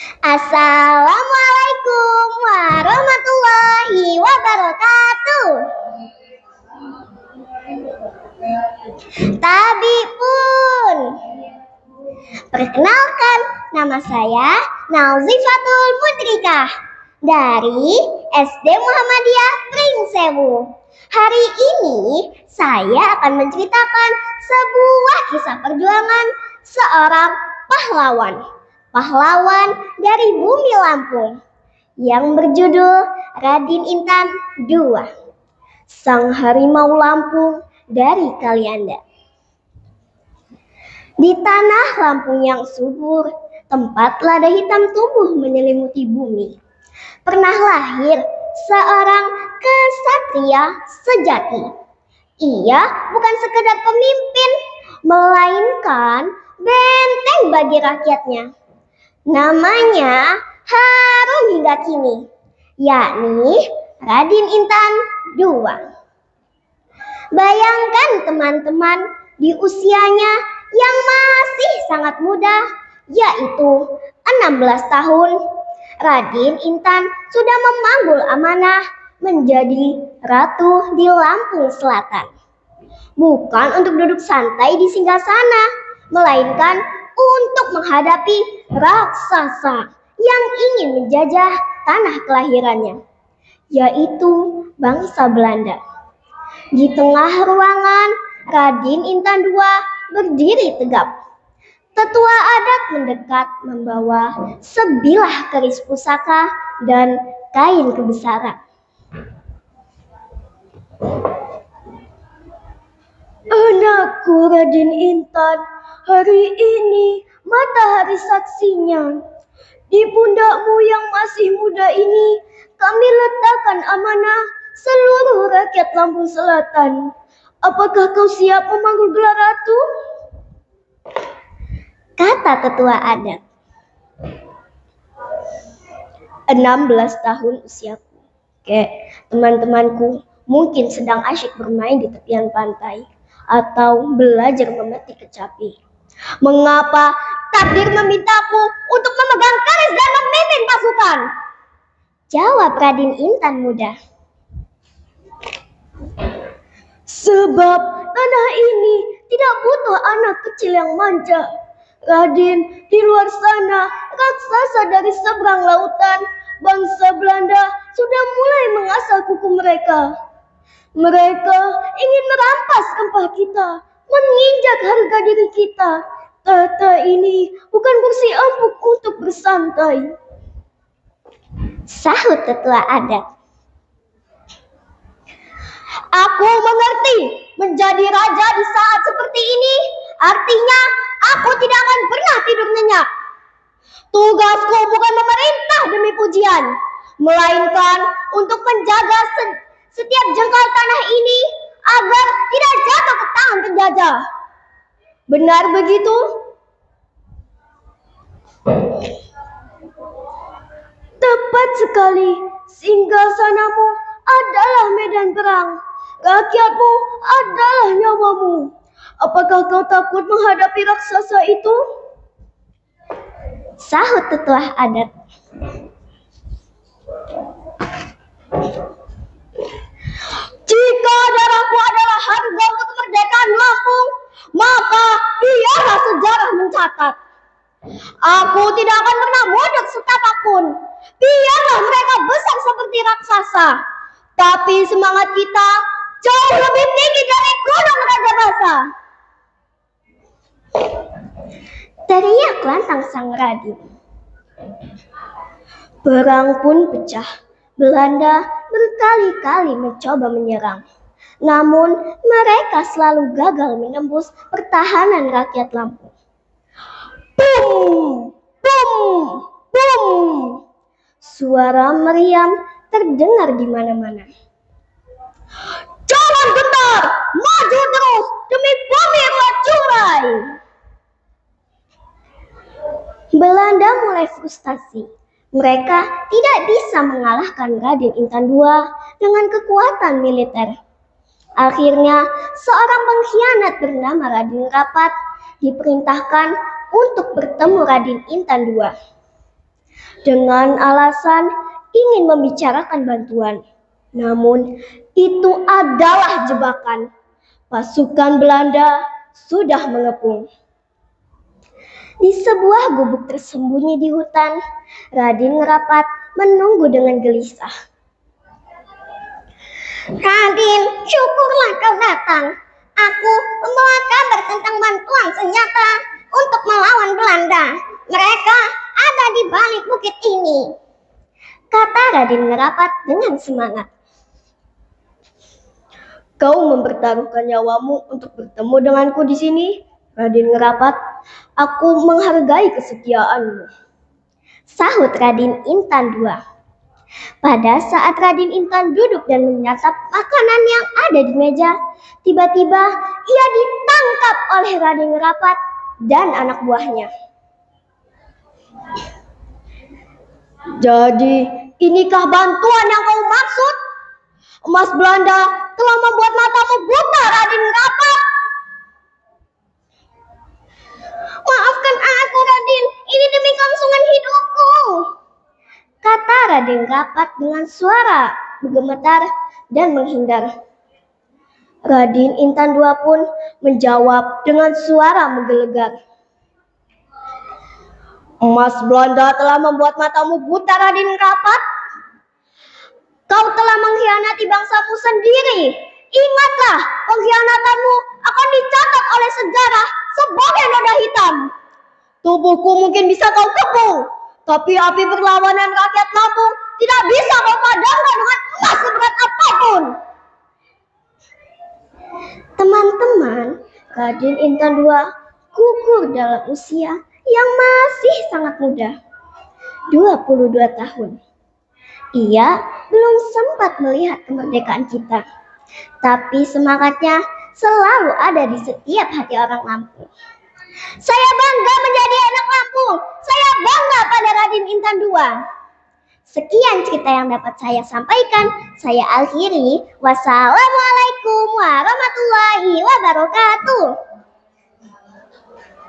Assalamualaikum warahmatullahi wabarakatuh. Tabi pun. Perkenalkan, nama saya Nauzifatul Mudrikah dari SD Muhammadiyah Pringsewu. Hari ini saya akan menceritakan sebuah kisah perjuangan seorang pahlawan dari bumi Lampung yang berjudul Raden Intan II, sang harimau Lampung dari Kalianda. Di tanah Lampung yang subur, tempat lada hitam tumbuh menyelimuti bumi, pernah lahir seorang kesatria sejati. Ia bukan sekedar pemimpin, melainkan benteng bagi rakyatnya. Namanya harum hingga kini, yakni Raden Intan II. Bayangkan teman-teman, di usianya yang masih sangat muda, yaitu 16 tahun, Raden Intan sudah memanggul amanah menjadi ratu di Lampung Selatan. Bukan untuk duduk santai di singgasana, melainkan untuk menghadapi raksasa yang ingin menjajah tanah kelahirannya, yaitu bangsa Belanda. Di tengah ruangan, Raden Intan II berdiri tegap. Tetua adat mendekat membawa sebilah keris pusaka dan kain kebesaran. Anakku Raden Intan, hari ini matahari saksinya. Di pundakmu yang masih muda ini, kami letakkan amanah seluruh rakyat Lampung Selatan. Apakah kau siap memanggul gelar ratu? Kata tetua adat. 16 tahun usiaku. Oke, teman-temanku mungkin sedang asyik bermain di tepian pantai atau belajar memetik kecapi. Mengapa takdir memintaku untuk memegang keris dan memimpin pasukan? Jawab Raden Intan muda. Sebab tanah ini tidak butuh anak kecil yang manja. Raden, di luar sana raksasa dari seberang lautan, bangsa Belanda sudah mulai mengasah kuku mereka. Mereka ingin merampas rempah kita, menginjak harga diri kita. Tata ini bukan kursi empuk untuk bersantai. Sahut tetua adat. Aku mengerti, menjadi raja di saat seperti ini artinya aku tidak akan pernah tidur nyenyak. Tugasku bukan memerintah demi pujian, melainkan untuk menjaga setiap jengkal tanah ini agar tidak jatuh ke tangan penjajah. Benar begitu? Tepat sekali, singgasanamu adalah medan perang. Rakyatmu adalah nyawamu. Apakah kau takut menghadapi raksasa itu? Sahut tetua adat. Jika darahku adalah harga untuk kemerdekaan Lampung, maka biarlah sejarah mencatat. Aku tidak akan pernah mundur setapak pun. Biarlah mereka besar seperti raksasa, tapi semangat kita jauh lebih tinggi dari gunung Raja Basa. Teriak lantang sang Raden. Perang pun pecah. Belanda berkali-kali mencoba menyerang, namun mereka selalu gagal menembus pertahanan rakyat Lampung. Bum, bum, bum. Suara meriam terdengar di mana-mana. Jangan gentar, maju terus demi bumi Rajurai. Belanda mulai frustasi. Mereka tidak bisa mengalahkan Raden Intan II dengan kekuatan militer. Akhirnya, seorang pengkhianat bernama Raden Rapat diperintahkan untuk bertemu Raden Intan II. dengan alasan ingin membicarakan bantuan. Namun itu adalah jebakan. Pasukan Belanda sudah mengepung. Di sebuah gubuk tersembunyi di hutan, Raden Ngerapat menunggu dengan gelisah. Raden, syukurlah kau datang. Aku membawa kabar tentang bantuan senjata untuk melawan Belanda. Mereka ada di balik bukit ini, kata Raden Ngerapat dengan semangat. Kau mempertaruhkan nyawamu untuk bertemu denganku di sini, Raden Ngerapat. Aku menghargai kesetiaanmu, sahut Raden Intan II. Pada saat Raden Intan duduk dan menyantap makanan yang ada di meja, tiba-tiba ia ditangkap oleh Raden Ngerapat dan anak buahnya. Jadi, inikah bantuan yang kau maksud? Emas Belanda telah membuat matamu buta, Raden Ngerapat. Maafkan aku, Raden. Ini demi kelangsungan hidupku, kata Raden Ngerapat dengan suara bergemetar dan menghindar. Raden Intan II pun menjawab dengan suara menggelegar. Emas Belanda telah membuat matamu buta, Raden Ngerapat. Kau telah mengkhianati bangsamu sendiri. Ingatlah, pengkhianatanmu akan dicatat oleh sejarah sebagai noda hitam. Tubuhku mungkin bisa kau kepung, tapi api perlawanan rakyat Lampung tidak bisa kau padamkan dengan emas seberat apapun. Teman-teman, Raden Intan II gugur dalam usia yang masih sangat muda, 22 tahun. Ia belum sempat melihat kemerdekaan kita, tapi semangatnya selalu ada di setiap hati orang Lampung. Saya bangga menjadi anak Lampung. Saya bangga pada Raden Intan II. Sekian cerita yang dapat saya sampaikan. Saya akhiri. Wassalamualaikum warahmatullahi wabarakatuh.